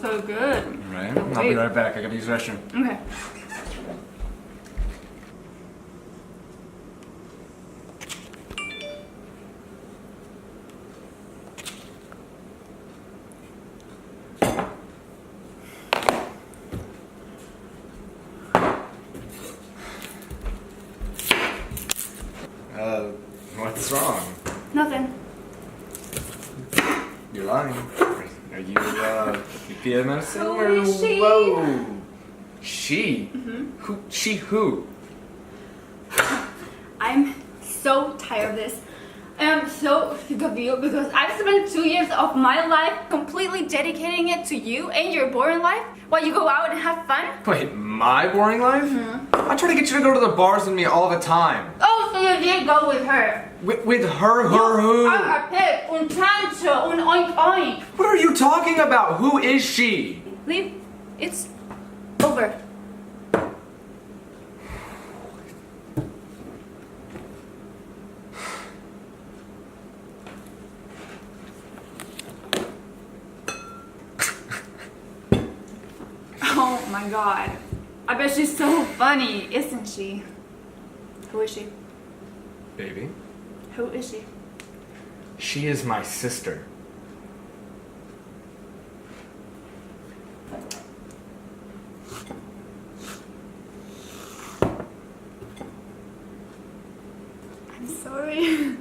So good. Right? I'll be right back. I gotta use the restroom. Okay. What's wrong? Nothing. You're lying. Are you PA medicine? Who is she? Whoa. She? Who? She who? I'm so tired of this. I am so sick of you because I've spent 2 years of my life completely dedicating it to you and your boring life while you go out and have fun. Wait, my boring life? I try to get you to go to the bars with me all the time. Oh, so you did go with her. With her who? I'm a pig, un Tante, un oink oink. What are you talking about? Who is she? Leave. It's over. Oh my god. I bet she's so funny, isn't she? Who is she? Baby, Who is she? she is my sister. I'm sorry.